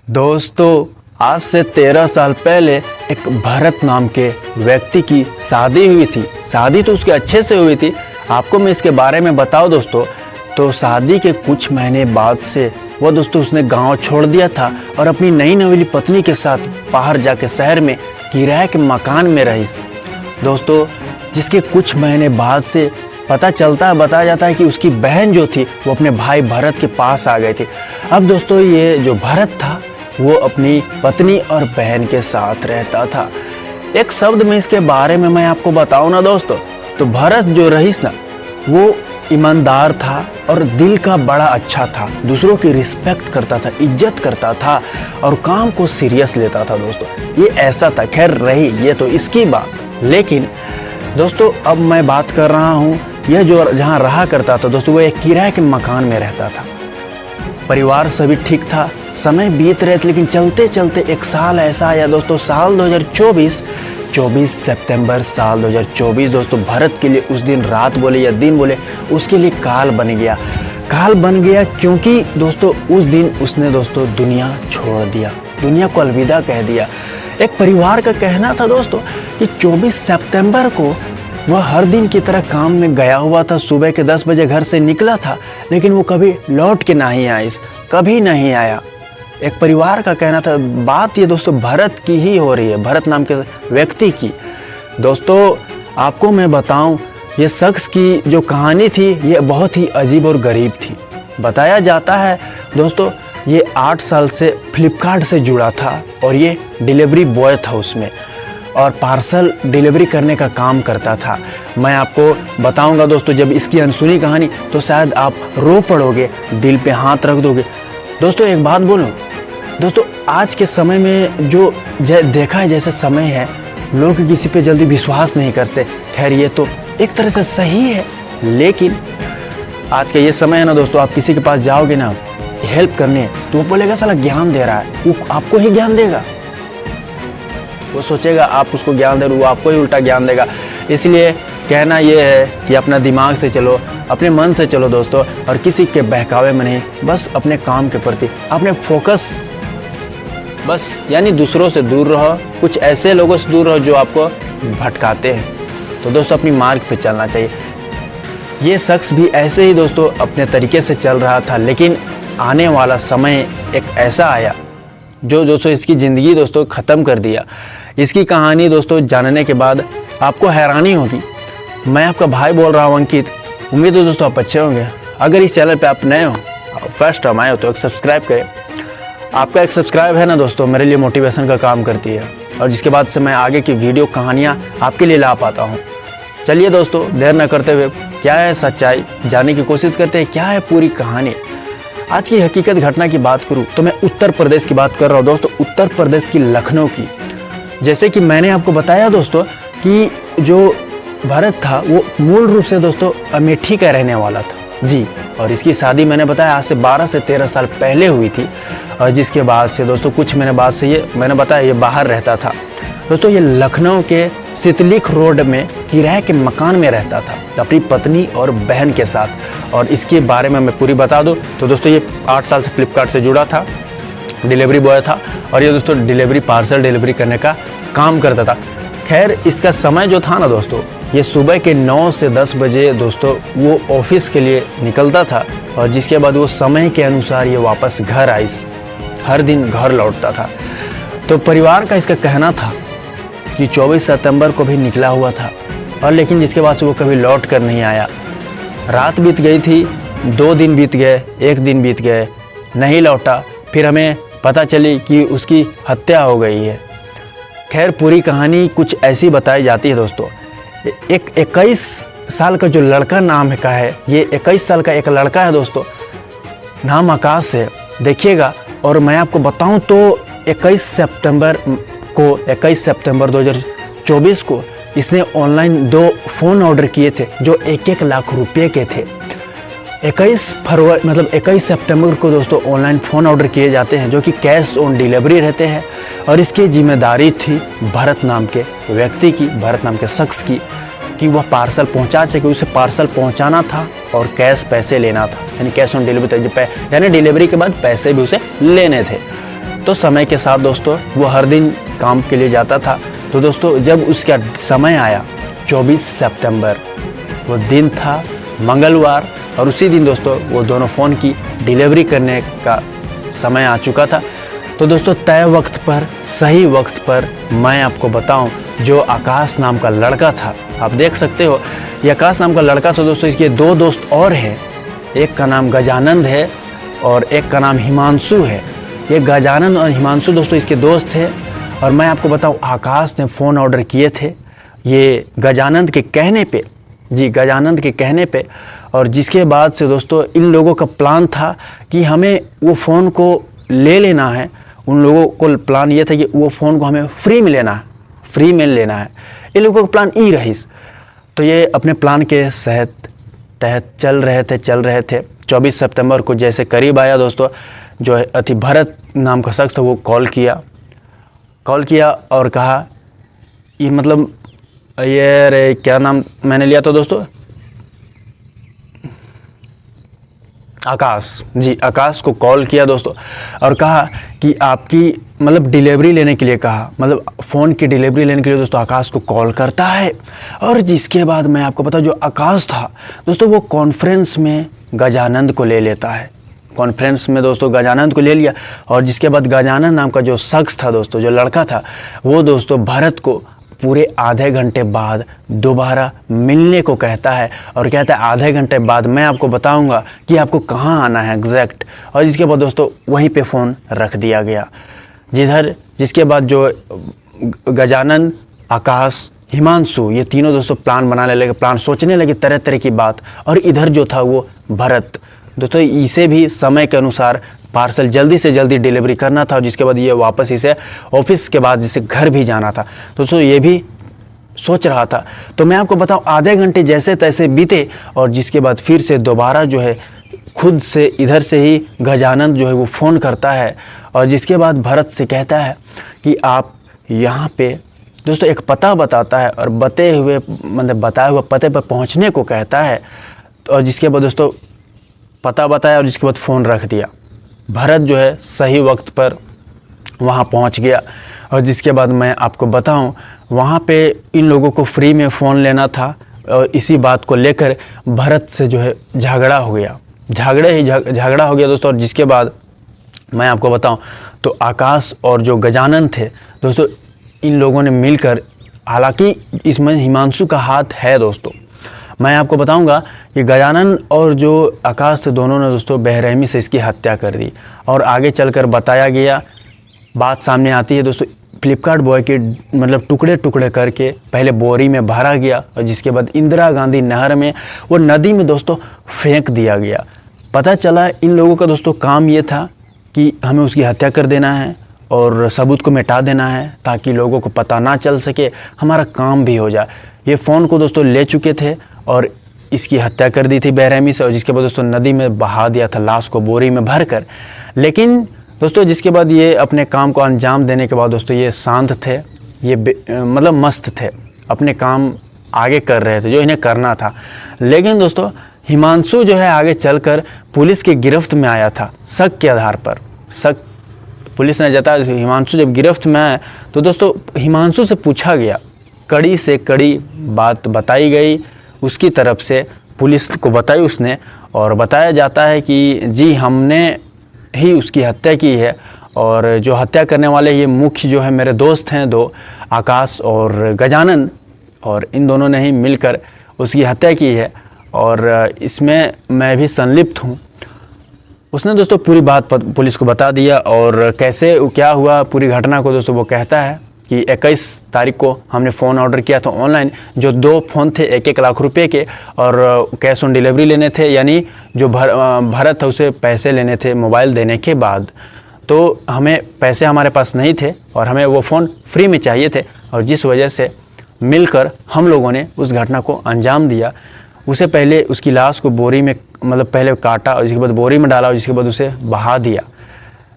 दोस्तों, आज से 13 साल पहले एक भरत नाम के व्यक्ति की शादी हुई थी। शादी तो उसके अच्छे से हुई थी। आपको मैं इसके बारे में बताऊं दोस्तों, तो शादी के कुछ महीने बाद से वो दोस्तों उसने गांव छोड़ दिया था और अपनी नई नवेली पत्नी के साथ बाहर जाके शहर में किराए के मकान में रही। दोस्तों, जिसके कुछ महीने बाद से बताया जाता है कि उसकी बहन जो थी वो अपने भाई भरत के पास आ गए थे। अब दोस्तों, ये जो भरत था वो अपनी पत्नी और बहन के साथ रहता था। एक शब्द में इसके बारे में मैं आपको बताऊं ना दोस्तों, तो भरत जो रईस ना, वो ईमानदार था और दिल का बड़ा अच्छा था। दूसरों की रिस्पेक्ट करता था, इज्जत करता था और काम को सीरियस लेता था। दोस्तों, ये ऐसा था। खैर रही ये तो इसकी बात, लेकिन दोस्तों अब मैं बात कर रहा हूँ यह जो जहाँ रहा करता था दोस्तों, वो एक किराए के मकान में रहता था। परिवार सभी ठीक था, समय बीत रहे थे, लेकिन चलते चलते एक साल ऐसा आया दोस्तों, साल 2024, 24 सितंबर साल 2024 दोस्तों, भरत के लिए उस दिन रात बोले या दिन बोले, उसके लिए काल बन गया क्योंकि दोस्तों उस दिन उसने दोस्तों दुनिया छोड़ दिया, दुनिया को अलविदा कह दिया। एक परिवार का कहना था दोस्तों कि 24 सितंबर को वह हर दिन की तरह काम में गया हुआ था। सुबह के 10 बजे घर से निकला था, लेकिन वो कभी लौट के कभी नहीं आया। एक परिवार का कहना था। बात ये दोस्तों भरत की ही हो रही है, भरत नाम के व्यक्ति की। दोस्तों आपको मैं बताऊं, ये शख्स की जो कहानी थी ये बहुत ही अजीब और गरीब थी। बताया जाता है दोस्तों, ये 8 साल से फ्लिपकार्ट से जुड़ा था और ये डिलीवरी बॉय था उसमें, और पार्सल डिलीवरी करने का काम करता था। मैं आपको बताऊंगा दोस्तों, जब इसकी अनसुनी कहानी तो शायद आप रो पड़ोगे, दिल पे हाथ रख दोगे। दोस्तों एक बात बोलूं दोस्तों, आज के समय में जो देखा है जैसे समय है, लोग किसी पे जल्दी विश्वास नहीं करते। खैर ये तो एक तरह से सही है, लेकिन आज का ये समय है ना दोस्तों, आप किसी के पास जाओगे ना हेल्प करने, तो वो बोलेगा साला ज्ञान दे रहा है, वो आपको ही ज्ञान देगा। वो सोचेगा आप उसको ज्ञान दे रहे हो, वो आपको ही उल्टा ज्ञान देगा। इसलिए कहना ये है कि अपना दिमाग से चलो, अपने मन से चलो दोस्तों, और किसी के बहकावे में नहीं, बस अपने काम के प्रति अपने फोकस, बस यानी दूसरों से दूर रहो, कुछ ऐसे लोगों से दूर रहो जो आपको भटकाते हैं। तो दोस्तों अपनी मार्ग पे चलना चाहिए। ये शख्स भी ऐसे ही दोस्तों अपने तरीके से चल रहा था, लेकिन आने वाला समय एक ऐसा आया जो दोस्तों इसकी ज़िंदगी दोस्तों ख़त्म कर दिया। इसकी कहानी दोस्तों जानने के बाद आपको हैरानी होगी। मैं आपका भाई बोल रहा हूँ अंकित। उम्मीद है दोस्तों आप अच्छे होंगे। अगर इस चैनल पे आप नए हो, फर्स्ट टाइम आए हो, तो एक सब्सक्राइब करें। आपका एक सब्सक्राइब है ना दोस्तों, मेरे लिए मोटिवेशन का काम करती है, और जिसके बाद से मैं आगे की वीडियो कहानियाँ आपके लिए ला पाता हूँ। चलिए दोस्तों देर न करते हुए क्या है सच्चाई जानने की कोशिश करते हैं, क्या है पूरी कहानी। आज की हकीकत घटना की बात करूं तो मैं उत्तर प्रदेश की बात कर रहा हूं दोस्तों, उत्तर प्रदेश की लखनऊ की। जैसे कि मैंने आपको बताया दोस्तों कि जो भरत था वो मूल रूप से दोस्तों अमेठी का रहने वाला था जी, और इसकी शादी मैंने बताया आज से 12 से 13 साल पहले हुई थी, और जिसके बाद से दोस्तों कुछ महीने बाद से ये मैंने बताया ये बाहर रहता था। दोस्तों ये लखनऊ के सितलिक रोड में किराए के मकान में रहता था अपनी पत्नी और बहन के साथ। और इसके बारे में मैं पूरी बता दूं तो दोस्तों ये 8 साल से फ्लिपकार्ट से जुड़ा था, डिलीवरी बॉय था, और ये दोस्तों पार्सल डिलीवरी करने का काम करता था। खैर इसका समय जो था ना दोस्तों, ये सुबह के 9 से 10 बजे दोस्तों वो ऑफिस के लिए निकलता था, और जिसके बाद वो समय के अनुसार ये वापस घर हर दिन घर लौटता था। तो परिवार का इसका कहना था कि 24 सितंबर को भी निकला हुआ था, और लेकिन जिसके बाद से वो कभी लौट कर नहीं आया। रात बीत गई थी, 2 दिन बीत गए, 1 दिन बीत गए, नहीं लौटा। फिर हमें पता चली कि उसकी हत्या हो गई है। खैर पूरी कहानी कुछ ऐसी बताई जाती है दोस्तों। एक 21 साल का जो लड़का नाम का है, ये 21 साल का एक लड़का है दोस्तों, नाम आकाश है, देखिएगा। और मैं आपको बताऊं तो 21 सितंबर 2024 को इसने ऑनलाइन 2 फ़ोन ऑर्डर किए थे जो 1-1 लाख रुपए के थे। 21 सितंबर को दोस्तों ऑनलाइन फ़ोन ऑर्डर किए जाते हैं जो कि कैश ऑन डिलीवरी रहते हैं, और इसकी जिम्मेदारी थी भरत नाम के व्यक्ति की, भरत नाम के शख्स की, कि वह पार्सल पहुंचा सके। उसे पार्सल पहुंचाना था और कैश पैसे लेना था, यानी कैश ऑन डिलीवरी, यानी डिलीवरी के बाद पैसे भी उसे लेने थे। तो समय के साथ दोस्तों वो हर दिन काम के लिए जाता था। तो दोस्तों जब उसका समय आया 24 सितंबर, वो दिन था मंगलवार, और उसी दिन दोस्तों वो दोनों फ़ोन की डिलीवरी करने का समय आ चुका था। तो दोस्तों तय वक्त पर, सही वक्त पर मैं आपको बताऊं, जो आकाश नाम का लड़का था, आप देख सकते हो ये आकाश नाम का लड़का था दोस्तों, इसके दो दोस्त और हैं। एक का नाम गजानंद है और एक का नाम हिमांशु है। ये गजानंद और हिमांशु दोस्तों इसके दोस्त थे। और मैं आपको बताऊं, आकाश ने फ़ोन ऑर्डर किए थे ये गजानंद के कहने पे, जी गजानंद के कहने पे। और जिसके बाद से दोस्तों इन लोगों का प्लान था कि हमें वो फ़ोन को ले लेना है। उन लोगों को प्लान ये था कि वो फ़ोन को हमें फ्री में लेना है, फ्री में लेना है। इन लोगों का प्लान ई रहीस। तो ये अपने प्लान के तहत चल रहे थे। 24 सितंबर को जैसे करीब आया दोस्तों, जो अति भरत नाम का शख्स था वो कॉल किया और कहा, ये मतलब ये रे क्या नाम मैंने लिया था दोस्तों, आकाश, जी आकाश को कॉल किया दोस्तों और कहा कि आपकी मतलब डिलीवरी लेने के लिए कहा, मतलब फ़ोन की डिलीवरी लेने के लिए दोस्तों आकाश को कॉल करता है। और जिसके बाद मैं आपको बता, जो आकाश था दोस्तों वो कॉन्फ्रेंस में गजानंद को ले लेता है। कॉन्फ्रेंस में दोस्तों गजानंद को ले लिया और जिसके बाद गजानंद नाम का जो शख्स था दोस्तों, जो लड़का था, वो दोस्तों भरत को पूरे आधे घंटे बाद दोबारा मिलने को कहता है और कहता है आधे घंटे बाद मैं आपको बताऊंगा कि आपको कहाँ आना है एग्जैक्ट। और जिसके बाद दोस्तों वहीं पे फ़ोन रख दिया गया। जिसके बाद जो गजानंद, आकाश, हिमांशु, ये तीनों दोस्तों प्लान बनाने लगे, प्लान सोचने लगे तरह तरह की बात। और इधर जो था वो भरत दोस्तों, इसे भी समय के अनुसार पार्सल जल्दी से जल्दी डिलीवरी करना था और जिसके बाद ये वापस इसे ऑफिस के बाद जिसे घर भी जाना था। दोस्तों ये भी सोच रहा था। तो मैं आपको बताऊं, आधे घंटे जैसे तैसे बीते और जिसके बाद फिर से दोबारा जो है खुद से इधर से ही गजानंद जो है वो फ़ोन करता है और जिसके बाद भरत से कहता है कि आप यहाँ पे दोस्तों एक पता बताता है और बताए हुए पते पर पहुँचने को कहता है। और जिसके बाद दोस्तों पता बताया और जिसके बाद फ़ोन रख दिया। भरत जो है सही वक्त पर वहाँ पहुँच गया और जिसके बाद मैं आपको बताऊं, वहाँ पे इन लोगों को फ्री में फ़ोन लेना था और इसी बात को लेकर भरत से जो है झगड़ा हो गया दोस्तों। और जिसके बाद मैं आपको बताऊं तो आकाश और जो गजानंद थे दोस्तों, इन लोगों ने मिलकर, हालांकि इसमें हिमांशु का हाथ है दोस्तों, मैं आपको बताऊंगा कि गजानंद और जो आकाश थे दोनों ने दोस्तों बेरहमी से इसकी हत्या कर दी। और आगे चलकर बताया गया, बात सामने आती है दोस्तों, फ्लिपकार्ट बॉय के मतलब टुकड़े टुकड़े करके पहले बोरी में भरा गया और जिसके बाद इंदिरा गांधी नहर में, वो नदी में दोस्तों फेंक दिया गया। पता चला इन लोगों का दोस्तों काम ये था कि हमें उसकी हत्या कर देना है और सबूत को मिटा देना है ताकि लोगों को पता ना चल सके, हमारा काम भी हो जाए। ये फ़ोन को दोस्तों ले चुके थे और इसकी हत्या कर दी थी बेरहमी से और जिसके बाद दोस्तों नदी में बहा दिया था लाश को बोरी में भर कर। लेकिन दोस्तों जिसके बाद ये अपने काम को अंजाम देने के बाद दोस्तों ये शांत थे, ये मतलब मस्त थे, अपने काम आगे कर रहे थे जो इन्हें करना था। लेकिन दोस्तों हिमांशु जो है आगे चलकर पुलिस की गिरफ्त में आया था शक के आधार पर। शक पुलिस ने जताया, हिमांशु जब गिरफ्त में आया तो दोस्तों हिमांशु से पूछा गया, कड़ी से कड़ी बात बताई गई उसकी तरफ से, पुलिस को बताई उसने और बताया जाता है कि जी हमने ही उसकी हत्या की है और जो हत्या करने वाले ये मुख्य जो है मेरे दोस्त हैं दो, आकाश और गजानंद, और इन दोनों ने ही मिलकर उसकी हत्या की है और इसमें मैं भी संलिप्त हूँ। उसने दोस्तों पूरी बात पुलिस को बता दिया और कैसे क्या हुआ पूरी घटना को दोस्तों वो कहता है कि 21 तारीख को हमने फ़ोन ऑर्डर किया था ऑनलाइन, जो 2 फ़ोन थे 1-1 लाख रुपए के और कैश ऑन डिलीवरी लेने थे, यानी जो भरत था उसे पैसे लेने थे मोबाइल देने के बाद। तो हमें पैसे हमारे पास नहीं थे और हमें वो फ़ोन फ्री में चाहिए थे और जिस वजह से मिलकर हम लोगों ने उस घटना को अंजाम दिया। उसे पहले उसकी लाश को बोरी में मतलब पहले काटा और जिसके बाद बोरी में डाला और जिसके बाद उसे बहा दिया।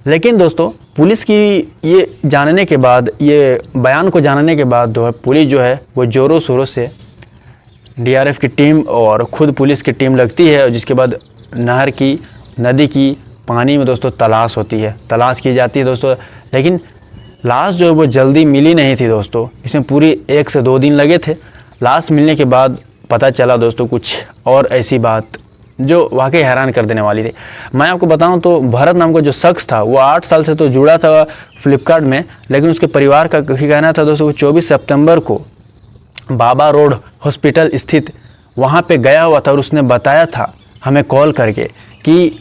लेकिन दोस्तों पुलिस की ये जानने के बाद, ये बयान को जानने के बाद जो है पुलिस जो है वो ज़ोरों शोरों से डीआरएफ की टीम और ख़ुद पुलिस की टीम लगती है और जिसके बाद नदी की पानी में दोस्तों तलाश होती है, तलाश की जाती है दोस्तों। लेकिन लाश जो है वो जल्दी मिली नहीं थी दोस्तों। इसमें पूरी 1 से 2 दिन लगे थे। लाश मिलने के बाद पता चला दोस्तों कुछ और ऐसी बात जो वाकई हैरान कर देने वाली थी। मैं आपको बताऊं तो भरत नाम का जो शख्स था वो 8 साल से तो जुड़ा था फ्लिपकार्ट में, लेकिन उसके परिवार का कहना था दोस्तों 24 सितंबर को बाबा रोड हॉस्पिटल स्थित वहाँ पे गया हुआ था और उसने बताया था हमें कॉल करके कि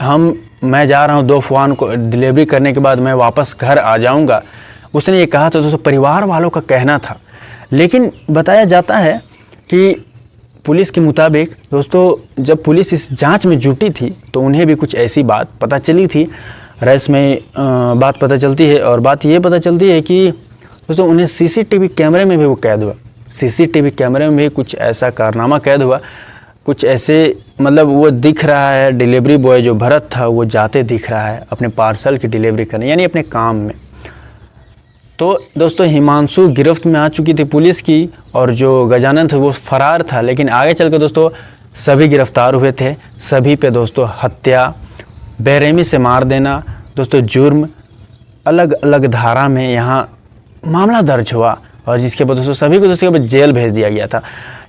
मैं जा रहा हूँ 2 अफवान को डिलीवरी करने के बाद मैं वापस घर आ जाऊँगा। उसने ये कहा था दोस्तों, परिवार वालों का कहना था। लेकिन बताया जाता है कि पुलिस के मुताबिक दोस्तों जब पुलिस इस जांच में जुटी थी तो उन्हें भी कुछ ऐसी बात पता चली थी। रेस में बात पता चलती है और बात ये पता चलती है कि दोस्तों उन्हें सीसीटीवी कैमरे में भी वो कैद हुआ। सीसीटीवी कैमरे में भी कुछ ऐसा कारनामा कैद हुआ, कुछ ऐसे मतलब वो दिख रहा है डिलीवरी बॉय जो भरत था वो जाते दिख रहा है अपने पार्सल की डिलीवरी करने, यानी अपने काम में। तो दोस्तों हिमांशु गिरफ्त में आ चुकी थी पुलिस की और जो गजानन था वो फरार था। लेकिन आगे चल कर दोस्तों सभी गिरफ्तार हुए थे। सभी पे दोस्तों हत्या, बेरहमी से मार देना दोस्तों जुर्म, अलग अलग धारा में यहाँ मामला दर्ज हुआ और जिसके बाद दोस्तों सभी को दोस्तों जेल भेज दिया गया था।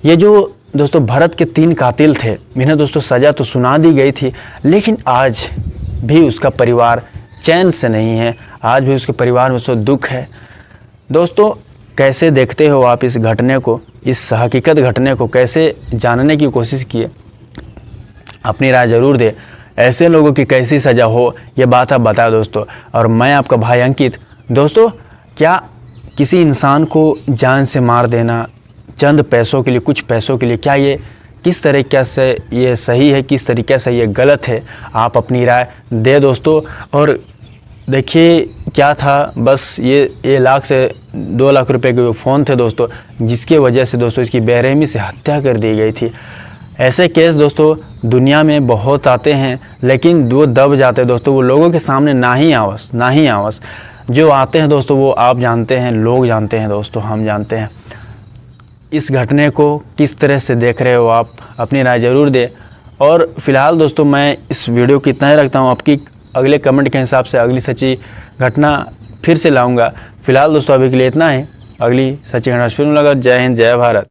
ये जो दोस्तों भरत के 3 कातिल थे, इन्हें दोस्तों सज़ा तो सुना दी गई थी, लेकिन आज भी उसका परिवार चैन से नहीं है। आज भी उसके परिवार में सो दुख है। दोस्तों कैसे देखते हो आप इस घटने को, इस हकीकत घटने को कैसे जानने की कोशिश किए? अपनी राय ज़रूर दे। ऐसे लोगों की कैसी सज़ा हो ये बात आप बताओ दोस्तों। और मैं आपका भाई अंकित। दोस्तों क्या किसी इंसान को जान से मार देना चंद पैसों के लिए, कुछ पैसों के लिए, क्या ये किस तरीके से ये सही है, किस तरीके से ये गलत है? आप अपनी राय दे दोस्तों। और देखिए क्या था, बस ये 1 लाख से 2 लाख रुपए के फ़ोन थे दोस्तों, जिसके वजह से दोस्तों इसकी बेरहमी से हत्या कर दी गई थी। ऐसे केस दोस्तों दुनिया में बहुत आते हैं, लेकिन वो दब जाते हैं दोस्तों, वो लोगों के सामने ना ही आवस। जो आते हैं दोस्तों वो आप जानते हैं, लोग जानते हैं दोस्तों, हम जानते हैं। इस घटने को किस तरह से देख रहे हो आप? अपनी राय ज़रूर दें। और फिलहाल दोस्तों मैं इस वीडियो को इतना ही रखता हूँ। आपकी अगले कमेंट के हिसाब से अगली सच्ची घटना फिर से लाऊंगा। फिलहाल दोस्तों अभी के लिए इतना ही। अगली सच्ची घटना फिर लगा। जय हिंद, जय भारत।